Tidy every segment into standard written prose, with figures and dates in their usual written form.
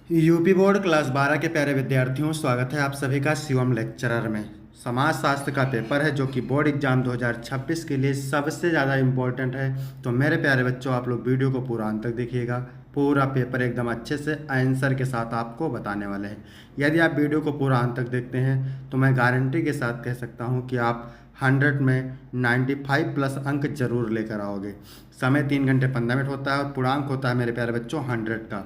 UP board class 12 के प्यारे विद्यार्थियों, स्वागत है आप सभी का शिवम लेक्चरर में। समाज शास्त्र का पेपर है जो कि बोर्ड एग्जाम 2026 के लिए सबसे ज़्यादा इम्पोर्टेंट है। तो मेरे प्यारे बच्चों, आप लोग वीडियो को पूरा अंत तक देखिएगा। पूरा पेपर एकदम अच्छे से आंसर के साथ आपको बताने वाले हैं। यदि आप वीडियो को पूरा अंत तक देखते हैं तो मैं गारंटी के साथ कह सकता हूँ कि आप 100 में 95 प्लस अंक जरूर लेकर आओगे। समय 3 घंटे 15 मिनट होता है और पूर्णांक होता है मेरे प्यारे बच्चों 100 का।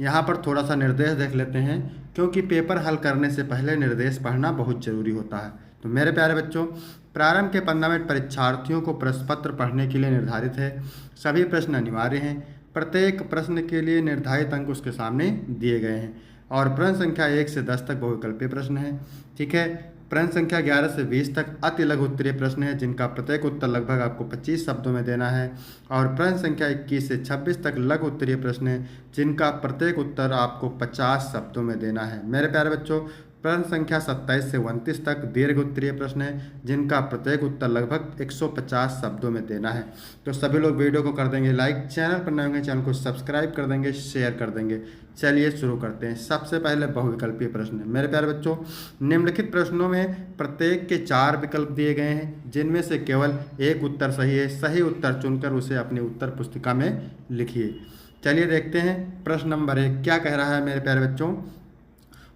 यहाँ पर थोड़ा सा निर्देश देख लेते हैं, क्योंकि पेपर हल करने से पहले निर्देश पढ़ना बहुत ज़रूरी होता है। तो मेरे प्यारे बच्चों, प्रारंभ के 15 मिनट परीक्षार्थियों को प्रश्न पत्र पढ़ने के लिए निर्धारित है। सभी प्रश्न अनिवार्य हैं। प्रत्येक प्रश्न के लिए निर्धारित अंक उसके सामने दिए गए हैं और प्रश्न संख्या 1 से 10 तक बहुविकल्पीय प्रश्न है। ठीक है। प्रश्न संख्या 11 से 20 तक अति लघु उत्तरीय प्रश्न है, जिनका प्रत्येक उत्तर लगभग आपको 25 शब्दों में देना है। और प्रश्न संख्या 21 से 26 तक लघु उत्तरीय प्रश्न है, जिनका प्रत्येक उत्तर आपको 50 शब्दों में देना है। मेरे प्यारे बच्चों, प्रश्न संख्या 27 से 29 तक दीर्घ उत्तरीय प्रश्न है, जिनका प्रत्येक उत्तर लगभग 150 शब्दों में देना है। तो सभी लोग वीडियो को कर देंगे लाइक, चैनल पर नए होंगे चैनल को सब्सक्राइब कर देंगे, शेयर कर देंगे। चलिए शुरू करते हैं। सबसे पहले बहुविकल्पीय प्रश्न है। मेरे प्यारे बच्चों, निम्नलिखित प्रश्नों में प्रत्येक के 4 विकल्प दिए गए हैं, जिनमें से केवल एक उत्तर सही है। सही उत्तर चुनकर उसे अपनी उत्तर पुस्तिका में लिखिए। चलिए देखते हैं। प्रश्न नंबर 1 क्या कह रहा है मेरे प्यारे बच्चों।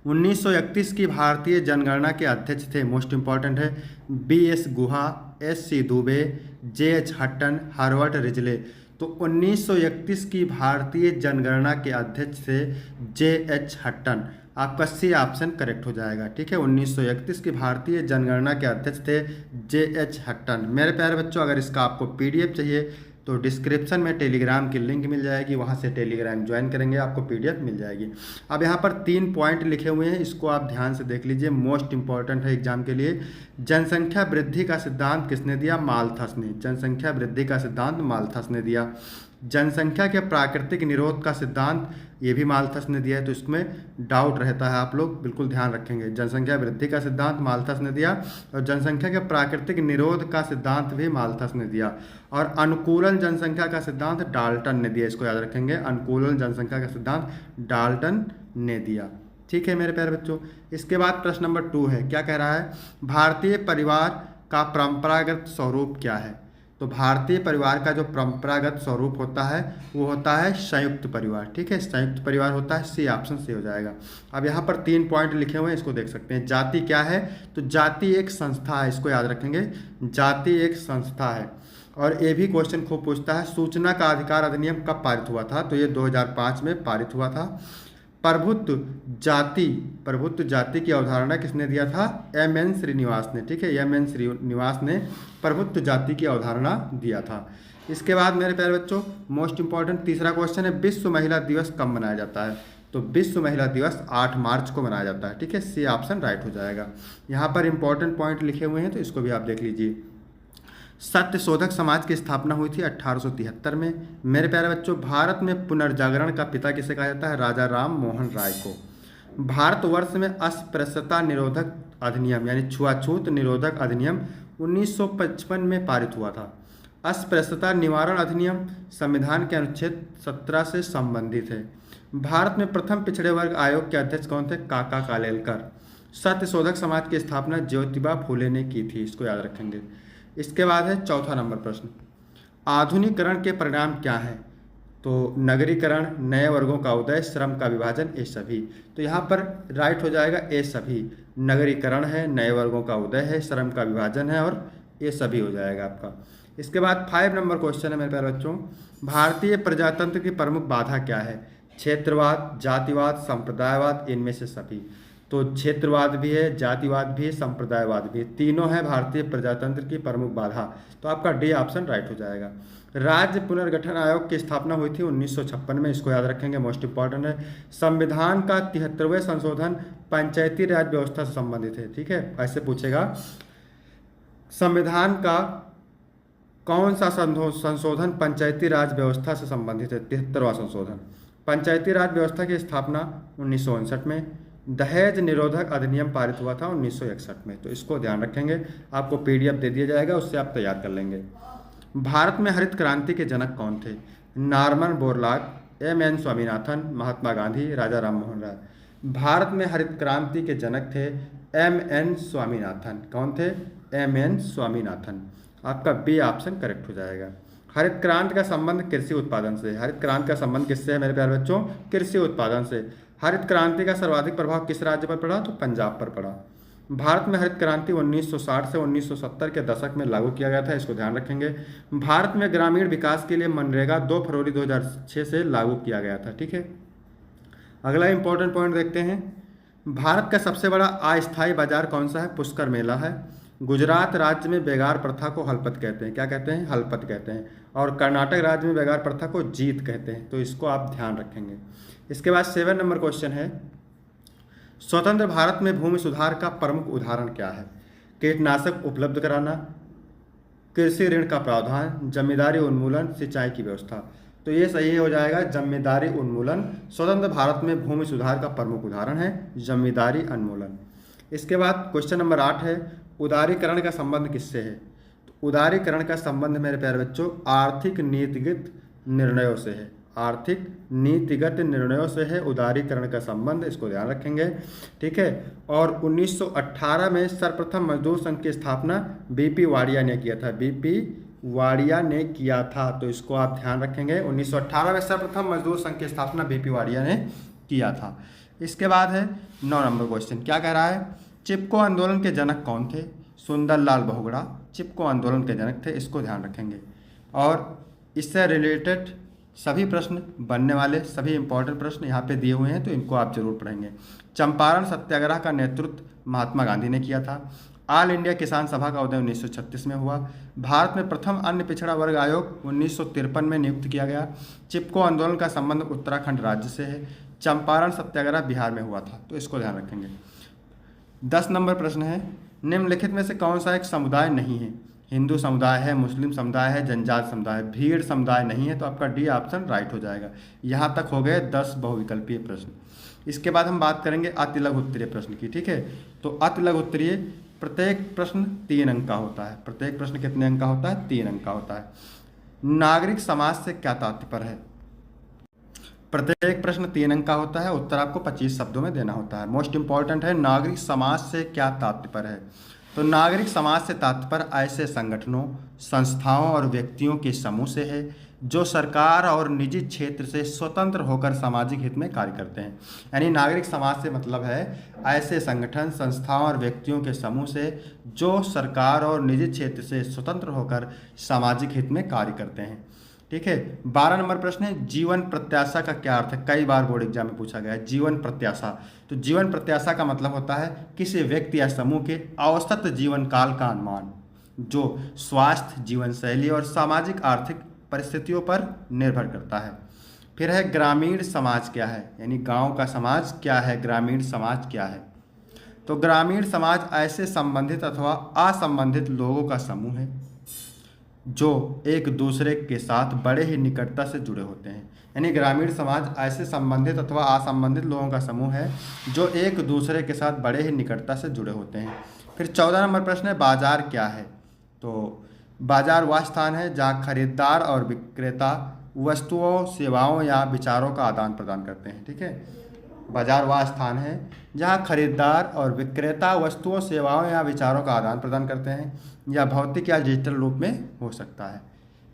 1931 की भारतीय जनगणना के अध्यक्ष थे, मोस्ट इंपॉर्टेंट है, BS गुहा, SC Dubey, JH Hutton, Harvard Risley. तो 1931 की भारतीय जनगणना के अध्यक्ष थे JH हट्टन। आपका सी ऑप्शन करेक्ट हो जाएगा। ठीक है, 1931 की भारतीय जनगणना के अध्यक्ष थे JH हट्टन। मेरे प्यारे बच्चों, अगर इसका आपको PDF चाहिए तो डिस्क्रिप्शन में टेलीग्राम की लिंक मिल जाएगी, वहाँ से टेलीग्राम ज्वाइन करेंगे, आपको PDF मिल जाएगी। अब यहाँ पर 3 पॉइंट लिखे हुए हैं, इसको आप ध्यान से देख लीजिए, मोस्ट इंपॉर्टेंट है एग्जाम के लिए। जनसंख्या वृद्धि का सिद्धांत किसने दिया? माल्थस ने। जनसंख्या वृद्धि का सिद्धांत माल्थस ने दिया। जनसंख्या के प्राकृतिक निरोध का सिद्धांत ये भी माल्थस ने दिया है, तो इसमें डाउट रहता है, आप लोग बिल्कुल ध्यान रखेंगे। जनसंख्या वृद्धि का सिद्धांत माल्थस ने दिया और जनसंख्या के प्राकृतिक निरोध का सिद्धांत भी माल्थस ने दिया। और अनुकूलन जनसंख्या का सिद्धांत डाल्टन ने दिया, इसको याद रखेंगे। अनुकूलन जनसंख्या का सिद्धांत डाल्टन ने दिया। ठीक है मेरे प्यारे बच्चों। इसके बाद प्रश्न नंबर 2 है, क्या कह रहा है। भारतीय परिवार का परंपरागत स्वरूप क्या है? तो भारतीय परिवार का जो परंपरागत स्वरूप होता है वो होता है संयुक्त परिवार। ठीक है, संयुक्त परिवार होता है। सी ऑप्शन से हो जाएगा। अब यहाँ पर 3 पॉइंट लिखे हुए हैं, इसको देख सकते हैं। जाति क्या है? तो जाति एक संस्था है, इसको याद रखेंगे। जाति एक संस्था है। और ये भी क्वेश्चन खूब पूछता है, सूचना का अधिकार अधिनियम कब पारित हुआ था? तो ये 2005 में पारित हुआ था। प्रभुत्व जाति की अवधारणा किसने दिया था? MN श्रीनिवास ने। ठीक है, MN श्रीनिवास ने प्रभुत्व जाति की अवधारणा दिया था। इसके बाद मेरे प्यारे बच्चों, मोस्ट इंपॉर्टेंट तीसरा क्वेश्चन है, विश्व महिला दिवस कब मनाया जाता है? तो विश्व महिला दिवस 8 मार्च को मनाया जाता है। ठीक है, सी ऑप्शन राइट हो जाएगा। यहाँ पर इंपॉर्टेंट पॉइंट लिखे हुए हैं, तो इसको भी आप देख लीजिए। सत्य शोधक समाज की स्थापना हुई थी 1873 में। मेरे प्यारे बच्चों, भारत में पुनर्जागरण का पिता किसे कहा जाता है? राजा राम मोहन राय को। भारतवर्ष में अस्पृश्यता निरोधक अधिनियम यानी छुआछूत निरोधक अधिनियम 1955 में पारित हुआ था। अस्पृश्यता निवारण अधिनियम संविधान के अनुच्छेद 17 से संबंधित है। भारत में प्रथम पिछड़े वर्ग आयोग के अध्यक्ष कौन थे? काका कालेलकर। सत्य शोधक समाज की स्थापना ज्योतिबा फूले ने की थी, इसको याद रखेंगे। इसके बाद है चौथा नंबर प्रश्न, आधुनिकीकरण के परिणाम क्या हैं? तो नगरीकरण, नए वर्गों का उदय, श्रम का विभाजन, ये सभी। तो यहाँ पर राइट हो जाएगा ये सभी। नगरीकरण है, नए वर्गों का उदय है, श्रम का विभाजन है और ये सभी हो जाएगा आपका। इसके बाद 5 नंबर क्वेश्चन है मेरे प्यारे बच्चों, भारतीय प्रजातंत्र की प्रमुख बाधा क्या है? क्षेत्रवाद, जातिवाद, संप्रदायवाद, इनमें से सभी। तो क्षेत्रवाद भी है, जातिवाद भी है, संप्रदायवाद भी है, तीनों है भारतीय प्रजातंत्र की प्रमुख बाधा। तो आपका डी ऑप्शन राइट हो जाएगा। राज्य पुनर्गठन आयोग की स्थापना हुई थी 1956 में, इसको याद रखेंगे, मोस्ट इंपॉर्टेंट है। संविधान का 73वें संशोधन पंचायती राज व्यवस्था से संबंधित है। ठीक है, ऐसे पूछेगा, संविधान का कौन सा संशोधन पंचायती राज व्यवस्था से संबंधित है? 73वां संशोधन। पंचायती राज व्यवस्था की स्थापना 1959 में। दहेज निरोधक अधिनियम पारित हुआ था 1961 में, तो इसको ध्यान रखेंगे। आपको PDF दे दिया जाएगा, उससे आप तैयार कर लेंगे। भारत में हरित क्रांति के जनक कौन थे? Norman Borlaug, M N. Swaminathan, Mahatma Gandhi, Raja Ram Mohan Roy. Bharat में हरित क्रांति के जनक थे एम.एन. स्वामीनाथन। कौन थे? एम.एन. स्वामीनाथन। आपका बी ऑप्शन करेक्ट हो जाएगा। हरित क्रांति का संबंध कृषि उत्पादन से। हरित क्रांति का संबंध किससे है मेरे प्यारे बच्चों? कृषि उत्पादन से। हरित क्रांति का सर्वाधिक प्रभाव किस राज्य पर पड़ा? तो पंजाब पर पड़ा। भारत में हरित क्रांति 1960 से 1970 के दशक में लागू किया गया था, इसको ध्यान रखेंगे। भारत में ग्रामीण विकास के लिए मनरेगा 2 फरवरी 2006 से लागू किया गया था। ठीक है, अगला इंपॉर्टेंट पॉइंट देखते हैं। भारत का सबसे बड़ा अस्थायी बाजार कौन सा है? पुष्कर मेला है। गुजरात राज्य में बेगार प्रथा को हलपत कहते हैं। क्या कहते हैं? हलपत कहते हैं। और कर्नाटक राज्य में बेगार प्रथा को जीत कहते हैं, तो इसको आप ध्यान रखेंगे। इसके बाद 7 नंबर क्वेश्चन है, स्वतंत्र भारत में भूमि सुधार का प्रमुख उदाहरण क्या है? कीटनाशक उपलब्ध कराना, कृषि ऋण का प्रावधान, जमींदारी उन्मूलन, सिंचाई की व्यवस्था। तो ये सही हो जाएगा, जमींदारी उन्मूलन। स्वतंत्र भारत में भूमि सुधार का प्रमुख उदाहरण है जमींदारी उन्मूलन। इसके बाद क्वेश्चन नंबर 8 है, उदारीकरण का संबंध किससे है? तो उदारीकरण का संबंध मेरे प्यारे बच्चों आर्थिक नीतिगत निर्णयों से है। आर्थिक नीतिगत निर्णयों से है उदारीकरण का संबंध, इसको ध्यान रखेंगे। ठीक है, और 1918 में सर्वप्रथम मजदूर संघ की स्थापना बीपी वाडिया ने किया था। बीपी वाडिया ने किया था, तो इसको आप ध्यान रखेंगे। 1918 में सर्वप्रथम मजदूर संघ की स्थापना बीपी वाडिया ने किया था। इसके बाद है 9 नंबर क्वेश्चन, क्या कह रहा है? चिपको आंदोलन के जनक कौन थे? सुंदरलाल बहुगुणा चिपको आंदोलन के जनक थे, इसको ध्यान रखेंगे। और इससे रिलेटेड सभी प्रश्न बनने वाले, सभी इंपॉर्टेंट प्रश्न यहाँ पे दिए हुए हैं, तो इनको आप जरूर पढ़ेंगे। चंपारण सत्याग्रह का नेतृत्व महात्मा गांधी ने किया था। ऑल इंडिया किसान सभा का उदय 1936 में हुआ। भारत में प्रथम अन्य पिछड़ा वर्ग आयोग 1953 में नियुक्त किया गया। चिपको आंदोलन का संबंध उत्तराखंड राज्य से है। चंपारण सत्याग्रह बिहार में हुआ था, तो इसको ध्यान रखेंगे। 10 नंबर प्रश्न है, निम्नलिखित में से कौन सा एक समुदाय नहीं है? हिंदू समुदाय है, मुस्लिम समुदाय है, जनजाति समुदाय है, भीड़ समुदाय नहीं है, तो आपका डी ऑप्शन राइट हो जाएगा। यहाँ तक हो गए 10 बहुविकल्पीय प्रश्न। इसके बाद हम बात करेंगे अति लघु उत्तरीय प्रश्न की। ठीक है, तो अति लघु उत्तरीय प्रत्येक प्रश्न 3 अंक का होता है। प्रत्येक प्रश्न कितने अंक का होता है? 3 अंक का होता है। नागरिक समाज से क्या तात्पर्य है? प्रत्येक प्रश्न 3 अंक का होता है, उत्तर आपको 25 शब्दों में देना होता है। मोस्ट इंपॉर्टेंट है, नागरिक समाज से क्या तात्पर्य है? तो नागरिक समाज से तात्पर्य ऐसे संगठनों, संस्थाओं और व्यक्तियों के समूह से है जो सरकार और निजी क्षेत्र से स्वतंत्र होकर सामाजिक हित में कार्य करते हैं। यानी नागरिक समाज से मतलब है ऐसे संगठन, संस्थाओं और व्यक्तियों के समूह से जो सरकार और निजी क्षेत्र से स्वतंत्र होकर सामाजिक हित में कार्य करते हैं। ठीक है, 12 नंबर प्रश्न है, जीवन प्रत्याशा का क्या अर्थ है? कई बार बोर्ड एग्जाम में पूछा गया है जीवन प्रत्याशा। तो जीवन प्रत्याशा का मतलब होता है किसी व्यक्ति या समूह के औसत जीवन काल का अनुमान, जो स्वास्थ्य, जीवन शैली और सामाजिक आर्थिक परिस्थितियों पर निर्भर करता है। फिर है ग्रामीण समाज क्या है? यानी गांव का समाज क्या है, ग्रामीण समाज क्या है? तो ग्रामीण समाज ऐसे संबंधित अथवा असंबंधित लोगों का समूह है जो एक दूसरे के साथ बड़े ही निकटता से जुड़े होते हैं। यानी ग्रामीण समाज ऐसे संबंधित अथवा असंबंधित लोगों का समूह है जो एक दूसरे के साथ बड़े ही निकटता से जुड़े होते हैं। फिर 14 नंबर प्रश्न है, बाजार क्या है? तो बाजार वह स्थान है जहाँ खरीदार और विक्रेता वस्तुओं, सेवाओं या विचारों का आदान प्रदान करते हैं। ठीक है, बाजार वह स्थान है जहाँ खरीदार और विक्रेता वस्तुओं, सेवाओं या विचारों का आदान प्रदान करते हैं, या भौतिक या डिजिटल रूप में हो सकता है।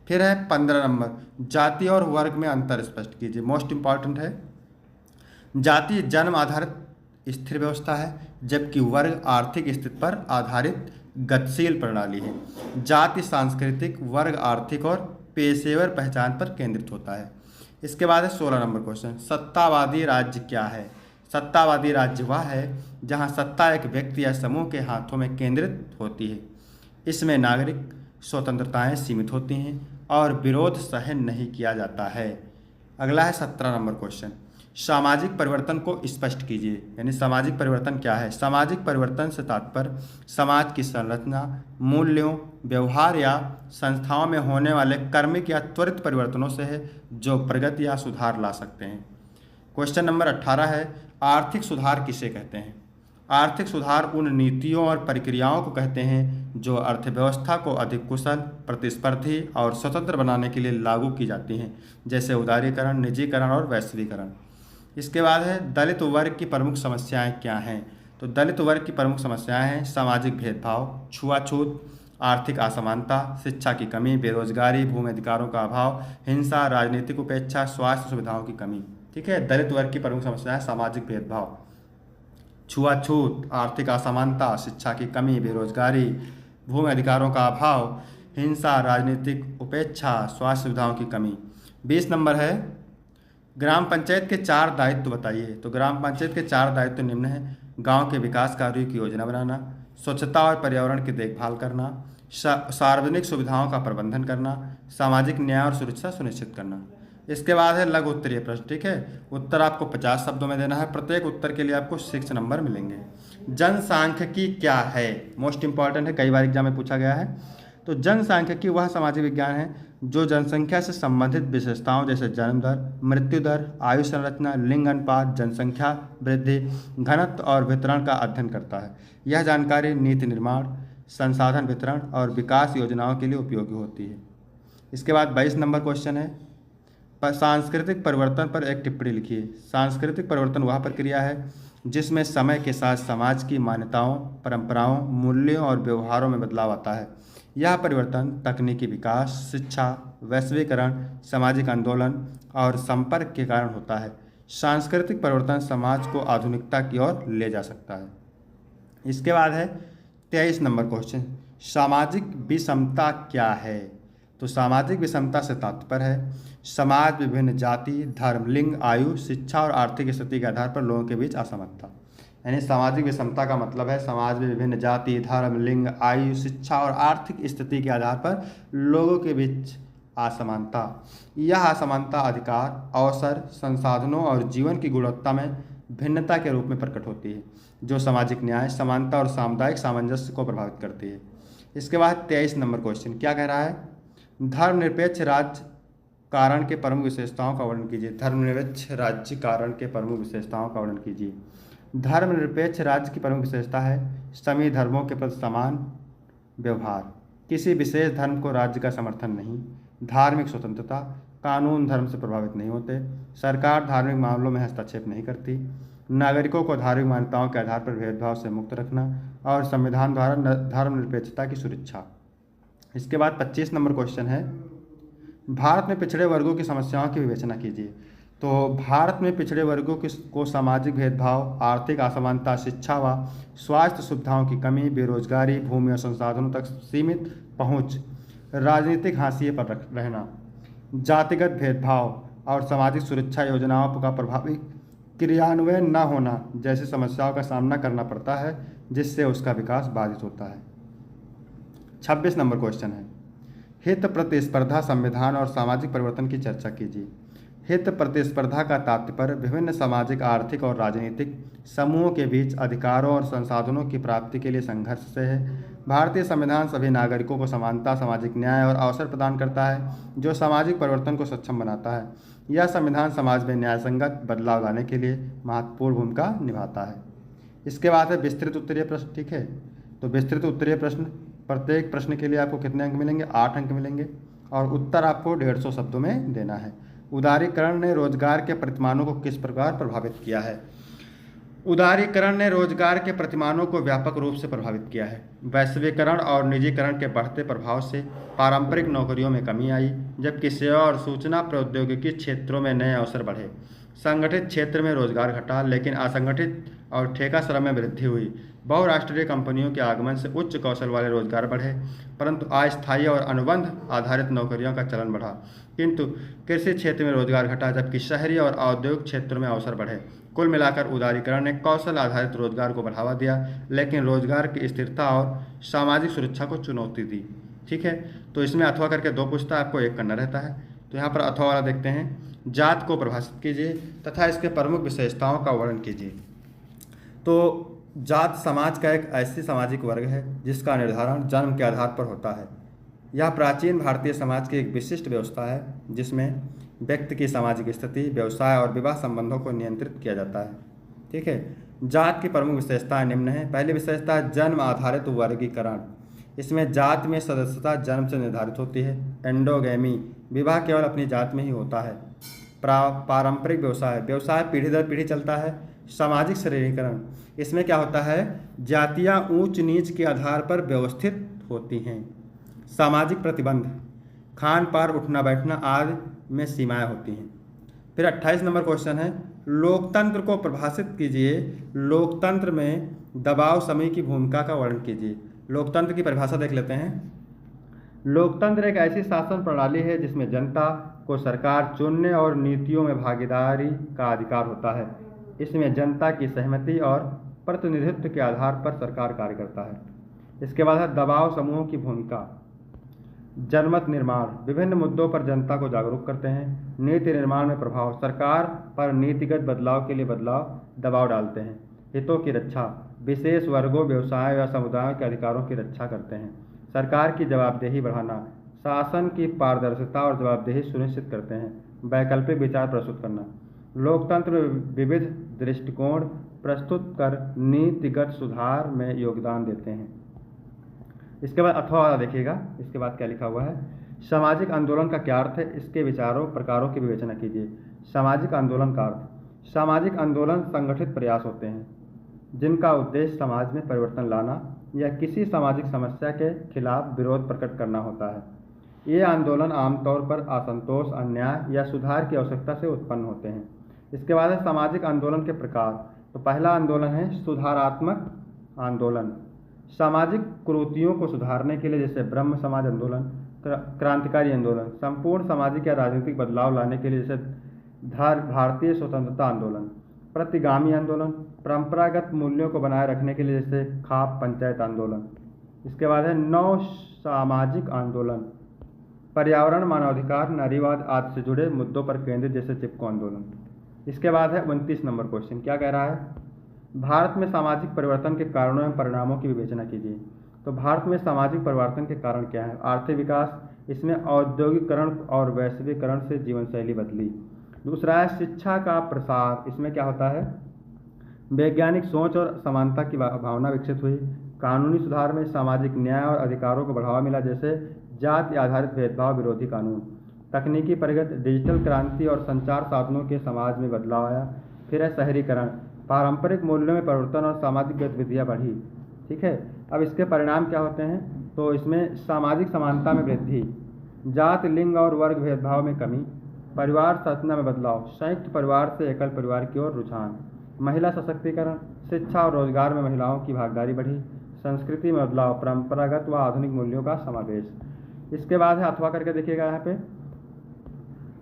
फिर है 15 नंबर, जाति और वर्ग में अंतर स्पष्ट कीजिए। मोस्ट इंपॉर्टेंट है, जाति जन्म आधारित स्थिर व्यवस्था है, जबकि वर्ग आर्थिक स्थिति पर आधारित गतिशील प्रणाली है। जाति सांस्कृतिक, वर्ग आर्थिक और पेशेवर पहचान पर केंद्रित होता है। इसके बाद है 16 नंबर क्वेश्चन, सत्तावादी राज्य क्या है? सत्तावादी राज्य वह है जहां सत्ता एक व्यक्ति या समूह के हाथों में केंद्रित होती है। इसमें नागरिक स्वतंत्रताएं सीमित होती हैं और विरोध सहन नहीं किया जाता है। अगला है 17 नंबर क्वेश्चन, सामाजिक परिवर्तन को स्पष्ट कीजिए। यानी सामाजिक परिवर्तन क्या है? सामाजिक परिवर्तन से तात्पर्य समाज की संरचना, मूल्यों, व्यवहार या संस्थाओं में होने वाले क्रमिक या त्वरित परिवर्तनों से है जो प्रगति या सुधार ला सकते हैं। क्वेश्चन नंबर 18 है, आर्थिक सुधार किसे कहते हैं? आर्थिक सुधार उन नीतियों और प्रक्रियाओं को कहते हैं जो अर्थव्यवस्था को अधिक कुशल, प्रतिस्पर्धी और स्वतंत्र बनाने के लिए लागू की जाती हैं, जैसे उदारीकरण, निजीकरण और वैश्वीकरण। इसके बाद है दलित वर्ग की प्रमुख समस्याएं क्या हैं। तो दलित वर्ग की प्रमुख समस्याएं हैं सामाजिक भेदभाव, छुआछूत, आर्थिक असमानता, शिक्षा की कमी, बेरोजगारी, भूमि अधिकारों का अभाव, हिंसा, राजनीतिक उपेक्षा, स्वास्थ्य सुविधाओं की कमी। ठीक है, दलित वर्ग की प्रमुख समस्या है सामाजिक भेदभाव, छुआछूत, आर्थिक असमानता, शिक्षा की कमी, बेरोजगारी, भूमि अधिकारों का अभाव, हिंसा, राजनीतिक उपेक्षा, स्वास्थ्य सुविधाओं की कमी। 20 नंबर है ग्राम पंचायत के 4 दायित्व बताइए। तो ग्राम पंचायत के 4 दायित्व निम्न हैं: गांव के विकास कार्यों की योजना बनाना, स्वच्छता और पर्यावरण की देखभाल करना, सार्वजनिक सुविधाओं का प्रबंधन करना, सामाजिक न्याय और सुरक्षा सुनिश्चित करना। इसके बाद है लघु उत्तरीय प्रश्न। ठीक है, उत्तर आपको 50 शब्दों में देना है। प्रत्येक उत्तर के लिए आपको 6 नंबर मिलेंगे। जनसांख्यिकी क्या है, मोस्ट इंपॉर्टेंट है, कई बार एग्जाम में पूछा गया है। तो जनसांख्यिकी वह सामाजिक विज्ञान है जो जनसंख्या से संबंधित विशेषताओं जैसे जन्म दर, मृत्यु दर, आयु संरचना, लिंग अनुपात, जनसंख्या वृद्धि, घनत्व और वितरण का अध्ययन करता है। यह जानकारी नीति निर्माण, संसाधन वितरण और विकास योजनाओं के लिए उपयोगी होती है। इसके बाद 22 नंबर क्वेश्चन है सांस्कृतिक परिवर्तन पर एक टिप्पणी लिखिए। सांस्कृतिक परिवर्तन वह प्रक्रिया है जिसमें समय के साथ समाज की मान्यताओं, परंपराओं, मूल्यों और व्यवहारों में बदलाव आता है। यह परिवर्तन तकनीकी विकास, शिक्षा, वैश्वीकरण, सामाजिक आंदोलन और संपर्क के कारण होता है। सांस्कृतिक परिवर्तन समाज को आधुनिकता की ओर ले जा सकता है। इसके बाद है 23 नंबर क्वेश्चन, सामाजिक विषमता क्या है। तो सामाजिक विषमता से तात्पर्य है समाज विभिन्न जाति, धर्म, लिंग, आयु, शिक्षा और आर्थिक स्थिति के आधार पर लोगों के बीच असमानता। यानी सामाजिक विषमता का मतलब है समाज में विभिन्न जाति, धर्म, लिंग, आयु, शिक्षा और आर्थिक स्थिति के आधार पर लोगों के बीच असमानता। यह असमानता अधिकार, अवसर, संसाधनों और जीवन की गुणवत्ता में भिन्नता के रूप में प्रकट होती है, जो सामाजिक न्याय, समानता और सामुदायिक सामंजस्य को प्रभावित करती है। इसके बाद 23 नंबर क्वेश्चन क्या कह रहा है, धर्मनिरपेक्ष राज्य कारण के प्रमुख विशेषताओं का वर्णन कीजिए। धर्मनिरपेक्ष राज्य कारण के प्रमुख विशेषताओं का वर्णन कीजिए। धर्मनिरपेक्ष राज्य की प्रमुख विशेषता है सभी धर्मों के प्रति समान व्यवहार, किसी विशेष धर्म को राज्य का समर्थन नहीं, धार्मिक स्वतंत्रता, कानून धर्म से प्रभावित नहीं होते, सरकार धार्मिक मामलों में हस्तक्षेप नहीं करती, नागरिकों को धार्मिक मान्यताओं के आधार पर भेदभाव से मुक्त रखना और संविधान द्वारा धर्मनिरपेक्षता की सुरक्षा। इसके बाद 25 नंबर क्वेश्चन है भारत में पिछड़े वर्गों की समस्याओं की विवेचना कीजिए। तो भारत में पिछड़े वर्गों को सामाजिक भेदभाव, आर्थिक असमानता, शिक्षा व स्वास्थ्य सुविधाओं की कमी, बेरोजगारी, भूमि और संसाधनों तक सीमित पहुंच, राजनीतिक हाशिए पर रहना, जातिगत भेदभाव और सामाजिक सुरक्षा योजनाओं का प्रभावी क्रियान्वयन न होना जैसी समस्याओं का सामना करना पड़ता है, जिससे उसका विकास बाधित होता है। 26 नंबर क्वेश्चन है हित प्रतिस्पर्धा, संविधान और सामाजिक परिवर्तन की चर्चा कीजिए। हित प्रतिस्पर्धा का तात्पर्य विभिन्न सामाजिक, आर्थिक और राजनीतिक समूहों के बीच अधिकारों और संसाधनों की प्राप्ति के लिए संघर्ष से है। भारतीय संविधान सभी नागरिकों को समानता, सामाजिक न्याय और अवसर प्रदान करता है, जो सामाजिक परिवर्तन को सक्षम बनाता है। यह संविधान समाज में न्यायसंगत बदलाव लाने के लिए महत्वपूर्ण भूमिका निभाता है। इसके बाद है विस्तृत उत्तरीय प्रश्न। ठीक है, तो विस्तृत उत्तरीय प्रश्न, प्रत्येक प्रश्न के लिए आपको कितने अंक मिलेंगे, 8 अंक मिलेंगे और उत्तर आपको 150 शब्दों में देना है। उदारीकरण ने रोजगार के प्रतिमानों को किस प्रकार प्रभावित किया है। उदारीकरण ने रोजगार के प्रतिमानों को व्यापक रूप से प्रभावित किया है। वैश्वीकरण और निजीकरण के बढ़ते प्रभाव से पारंपरिक नौकरियों में कमी आई, जबकि सेवा और सूचना प्रौद्योगिकी क्षेत्रों में नए अवसर बढ़े। संगठित क्षेत्र में रोजगार घटा, लेकिन असंगठित और ठेका श्रम में वृद्धि हुई। बहुराष्ट्रीय कंपनियों के आगमन से उच्च कौशल वाले रोजगार बढ़े, परंतु अस्थायी और अनुबंध आधारित नौकरियों का चलन बढ़ा। किंतु कृषि क्षेत्र में रोजगार घटा, जबकि शहरी और औद्योगिक क्षेत्रों में अवसर बढ़े। कुल मिलाकर उदारीकरण ने कौशल आधारित रोजगार को बढ़ावा दिया, लेकिन रोजगार की स्थिरता और सामाजिक सुरक्षा को चुनौती दी। ठीक है, तो इसमें अथवा करके 2 पूछता है, आपको 1 करना रहता है। तो यहाँ पर अथवा वाला देखते हैं, जात को परिभाषित कीजिए तथा इसके प्रमुख विशेषताओं का वर्णन कीजिए। तो जात समाज का एक ऐसी सामाजिक वर्ग है जिसका निर्धारण जन्म के आधार पर होता है। यह प्राचीन भारतीय समाज की एक विशिष्ट व्यवस्था है जिसमें व्यक्ति की सामाजिक स्थिति, व्यवसाय और विवाह संबंधों को नियंत्रित किया जाता है। ठीक है, जात की प्रमुख विशेषताएं निम्न हैं। पहली विशेषता जन्म आधारित वर्गीकरण। इसमें जात में सदस्यता जन्म से निर्धारित होती है। एंडोगैमी, विवाह केवल अपनी जात में ही होता है। पारंपरिक व्यवसाय, व्यवसाय पीढ़ी दर पीढ़ी चलता है। सामाजिक श्रेणीकरण, इसमें क्या होता है, जातियाँ ऊंच नीच के आधार पर व्यवस्थित होती हैं। सामाजिक प्रतिबंध, खान पान उठना बैठना आदि में सीमाएं होती हैं। फिर 28 नंबर क्वेश्चन है, लोकतंत्र को परिभाषित कीजिए। लोकतंत्र में दबाव समय की भूमिका का वर्णन कीजिए। लोकतंत्र की परिभाषा देख लेते हैं। लोकतंत्र एक ऐसी शासन प्रणाली है जिसमें जनता को सरकार चुनने और नीतियों में भागीदारी का अधिकार होता है। इसमें जनता की सहमति और प्रतिनिधित्व के आधार पर सरकार कार्य करता है। इसके बाद है दबाव समूहों की भूमिका। जनमत निर्माण, विभिन्न मुद्दों पर जनता को जागरूक करते हैं। नीति निर्माण में प्रभाव, सरकार पर नीतिगत बदलाव के लिए दबाव डालते हैं। हितों की रक्षा, विशेष वर्गों, व्यवसाय या समुदायों के अधिकारों की रक्षा करते हैं। सरकार की जवाबदेही बढ़ाना, शासन की पारदर्शिता और जवाबदेही सुनिश्चित करते हैं। वैकल्पिक विचार प्रस्तुत करना, लोकतंत्र में विविध दृष्टिकोण प्रस्तुत कर नीतिगत सुधार में योगदान देते हैं। इसके बाद अथवा वाला देखिएगा, इसके बाद क्या लिखा हुआ है, सामाजिक आंदोलन का क्या अर्थ है, इसके विचारों प्रकारों की विवेचना कीजिए। सामाजिक आंदोलन का अर्थ, सामाजिक आंदोलन संगठित प्रयास होते हैं जिनका उद्देश्य समाज में परिवर्तन लाना या किसी सामाजिक समस्या के खिलाफ विरोध प्रकट करना होता है। ये आंदोलन आमतौर पर असंतोष, अन्याय या सुधार की आवश्यकता से उत्पन्न होते हैं। इसके बाद है सामाजिक आंदोलन के प्रकार। तो पहला आंदोलन है सुधारात्मक आंदोलन, सामाजिक कुरीतियों को सुधारने के लिए, जैसे ब्रह्म समाज आंदोलन। क्रांतिकारी आंदोलन, संपूर्ण सामाजिक या राजनीतिक बदलाव लाने के लिए, जैसे भारतीय स्वतंत्रता आंदोलन। प्रतिगामी आंदोलन, परंपरागत मूल्यों को बनाए रखने के लिए, जैसे खाप पंचायत आंदोलन। इसके बाद है नव सामाजिक आंदोलन, पर्यावरण, मानवाधिकार, नारीवाद आदि से जुड़े मुद्दों पर केंद्रित, जैसे चिपको आंदोलन। इसके बाद है 29 नंबर क्वेश्चन, क्या कह रहा है, भारत में सामाजिक परिवर्तन के कारणों एवं परिणामों की विवेचना कीजिए। तो भारत में सामाजिक परिवर्तन के कारण क्या है, आर्थिक विकास, इसमें औद्योगिकरण और वैश्वीकरण से जीवन शैली बदली। दूसरा है शिक्षा का प्रसार, इसमें क्या होता है, वैज्ञानिक सोच और समानता की भावना विकसित हुई। कानूनी सुधार में सामाजिक न्याय और अधिकारों को बढ़ावा मिला, जैसे जाति आधारित भेदभाव विरोधी कानून। तकनीकी प्रगति, डिजिटल क्रांति और संचार साधनों के समाज में बदलाव आया। फिर है शहरीकरण, पारंपरिक मूल्यों में परिवर्तन और सामाजिक गतिविधियाँ बढ़ी। ठीक है, अब इसके परिणाम क्या होते हैं, तो इसमें सामाजिक समानता में वृद्धि, जाति, लिंग और वर्ग भेदभाव में कमी, परिवार संरचना में बदलाव, संयुक्त परिवार से एकल परिवार की ओर रुझान, महिला सशक्तिकरण, शिक्षा और रोजगार में महिलाओं की भागीदारी बढ़ी, संस्कृति में बदलाव, परंपरागत व आधुनिक मूल्यों का समावेश। इसके बाद है अथवा करके देखिएगा यहाँ पे,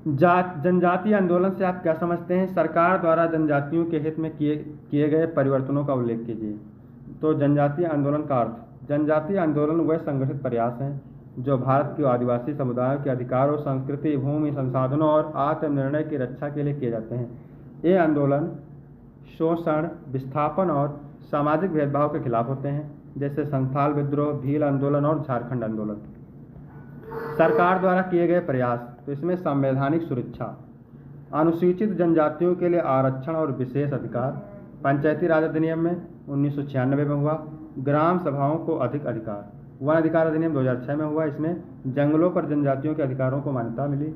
जनजातीय आंदोलन से आप क्या समझते हैं, सरकार द्वारा जनजातियों के हित में किए गए परिवर्तनों का उल्लेख कीजिए। तो जनजातीय आंदोलन का अर्थ, जनजातीय आंदोलन वह संगठित प्रयास हैं जो भारत के आदिवासी समुदायों के अधिकारों, संस्कृति, भूमि, संसाधनों और आत्मनिर्णय की रक्षा के लिए किए जाते हैं। ये आंदोलन शोषण, विस्थापन और सामाजिक भेदभाव के खिलाफ होते हैं, जैसे संथाल विद्रोह, भील आंदोलन और झारखंड आंदोलन। सरकार द्वारा किए गए प्रयास, तो इसमें संवैधानिक सुरक्षा, अनुसूचित जनजातियों के लिए आरक्षण और विशेष अधिकार, पंचायती राज अधिनियम में 1996 में हुआ, ग्राम सभाओं को अधिक अधिकार, वन अधिकार अधिनियम 2006 में हुआ, इसमें जंगलों पर जनजातियों के अधिकारों को मान्यता मिली,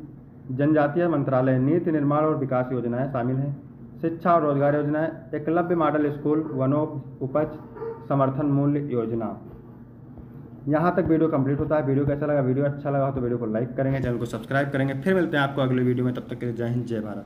जनजातीय मंत्रालय, नीति निर्माण और विकास योजनाएं शामिल हैं, शिक्षा और रोजगार योजनाएं, एकलव्य मॉडल स्कूल, वनोपज समर्थन मूल्य योजना। यहाँ तक वीडियो कंप्लीट होता है। वीडियो कैसा लगा, वीडियो अच्छा लगा हो तो वीडियो को लाइक करेंगे, चैनल को सब्सक्राइब करेंगे। फिर मिलते हैं आपको अगले वीडियो में, तब तक के लिए जय हिंद, जय भारत।